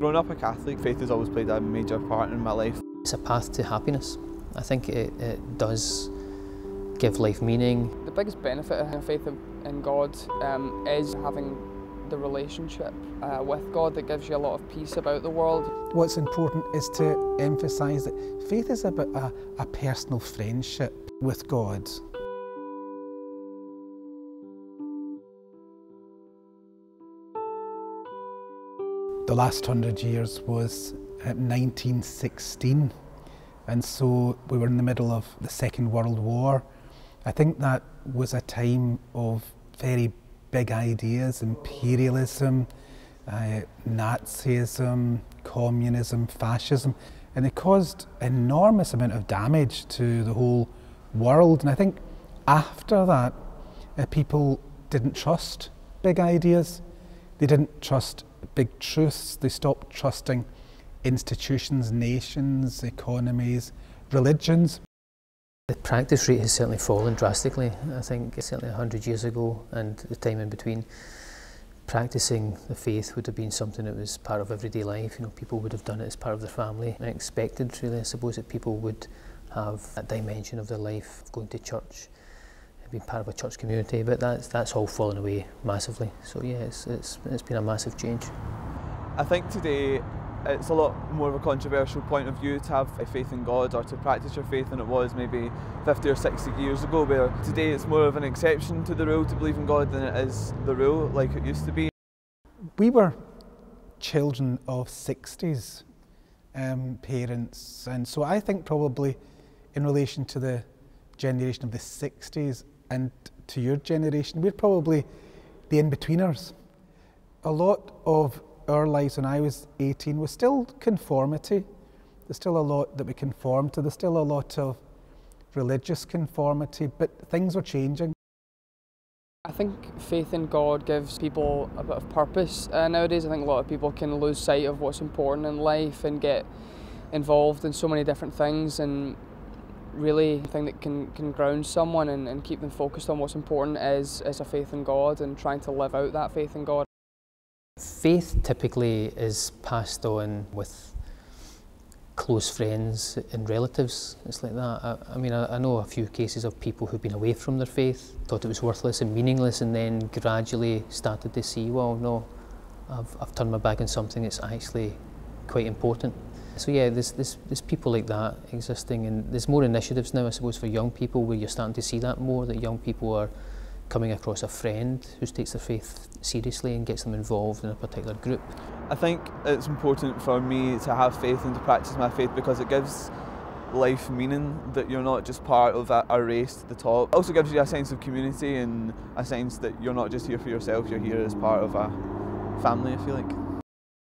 Growing up a Catholic, faith has always played a major part in my life. It's a path to happiness. I think it does give life meaning. The biggest benefit of having faith in God is having the relationship with God that gives you a lot of peace about the world. What's important is to emphasise that faith is about a personal friendship with God. The last 100 years was 1916, and so we were in the middle of the Second World War. I think that was a time of very big ideas: imperialism, Nazism, communism, fascism, and it caused enormous amount of damage to the whole world. And I think after that, people didn't trust big ideas, they didn't trust big truths, they stopped trusting institutions, nations, economies, religions. The practice rate has certainly fallen drastically. I think certainly 100 years ago and the time in between, practicing the faith would have been something that was part of everyday life. You know, people would have done it as part of their family. I expected, really, I suppose, that people would have that dimension of their life of going to church, being part of a church community, but that's all fallen away massively. So yeah, it's been a massive change. I think today it's a lot more of a controversial point of view to have a faith in God or to practice your faith than it was maybe 50 or 60 years ago, where today it's more of an exception to the rule to believe in God than it is the rule like it used to be. We were children of 60s parents, and so I think probably in relation to the generation of the 60s and to your generation, we're probably the in-betweeners. A lot of our lives when I was 18 was still conformity. There's still a lot that we conform to. There's still a lot of religious conformity, but things are changing. I think faith in God gives people a bit of purpose. Nowadays I think a lot of people can lose sight of what's important in life and get involved in so many different things, and really the thing that can ground someone and keep them focused on what's important is a faith in God and trying to live out that faith in God. Faith typically is passed on with close friends and relatives. It's like that. I mean, I know a few cases of people who've been away from their faith, thought it was worthless and meaningless, and then gradually started to see, well, no, I've turned my back on something that's actually quite important. So yeah, there's people like that existing, and there's more initiatives now, I suppose, for young people where you're starting to see that more, that young people are coming across a friend who takes their faith seriously and gets them involved in a particular group. I think it's important for me to have faith and to practice my faith because it gives life meaning, that you're not just part of a race to the top. It also gives you a sense of community and a sense that you're not just here for yourself, you're here as part of a family, I feel like.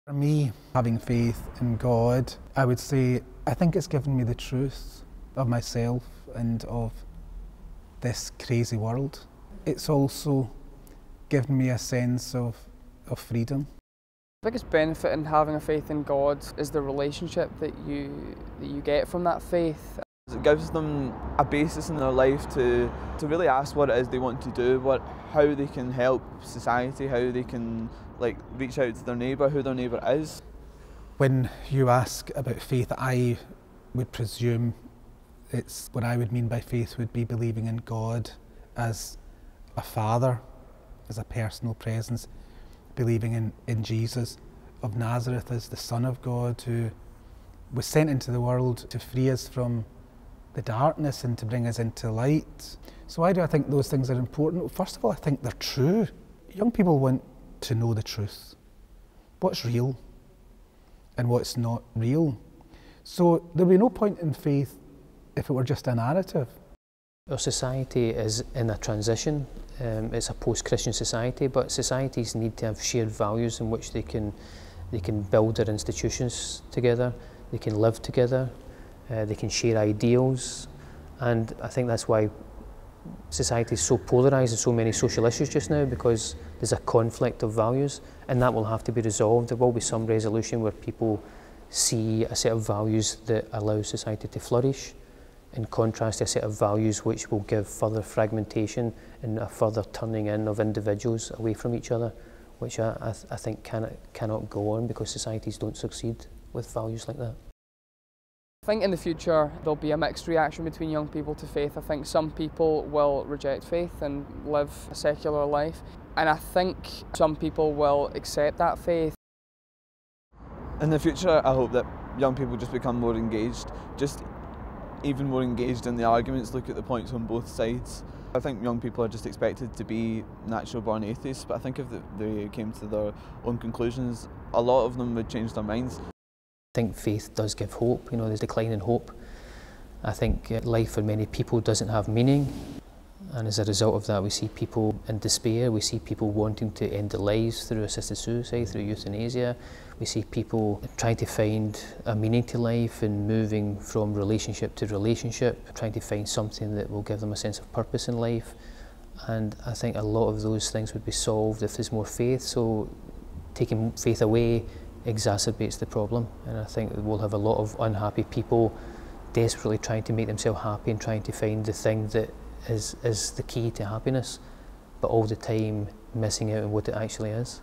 For me, having faith in God, I would say, I think it's given me the truth of myself and of this crazy world. It's also given me a sense of freedom. The biggest benefit in having a faith in God is the relationship that you get from that faith. It gives them a basis in their life to really ask what it is they want to do, how they can help society, how they can reach out to their neighbour, who their neighbour is. When you ask about faith, I would presume what I would mean by faith would be believing in God as a father, as a personal presence, believing in Jesus of Nazareth as the Son of God who was sent into the world to free us from the darkness and to bring us into light. So why do I think those things are important? First of all, I think they're true. Young people want to know the truth. What's real and what's not real. So there'd be no point in faith if it were just a narrative. Our society is in a transition. It's a post-Christian society, but societies need to have shared values in which they can build their institutions together, they can live together, they can share ideals, and I think that's why society is so polarised and so many social issues just now, because there's a conflict of values, and that will have to be resolved. There will be some resolution where people see a set of values that allow society to flourish, in contrast to a set of values which will give further fragmentation and a further turning in of individuals away from each other, which I think cannot go on because societies don't succeed with values like that. I think in the future there'll be a mixed reaction between young people to faith. I think some people will reject faith and live a secular life, and I think some people will accept that faith. In the future, I hope that young people just become more engaged, just even more engaged in the arguments, look at the points on both sides. I think young people are just expected to be natural born atheists, but I think if they came to their own conclusions, a lot of them would change their minds. I think faith does give hope, you know, there's decline in hope. I think life for many people doesn't have meaning, and as a result of that we see people in despair, we see people wanting to end their lives through assisted suicide, through euthanasia. We see people trying to find a meaning to life and moving from relationship to relationship, trying to find something that will give them a sense of purpose in life. And I think a lot of those things would be solved if there's more faith, so taking faith away exacerbates the problem, and I think we'll have a lot of unhappy people desperately trying to make themselves happy and trying to find the thing that is the key to happiness, but all the time missing out on what it actually is.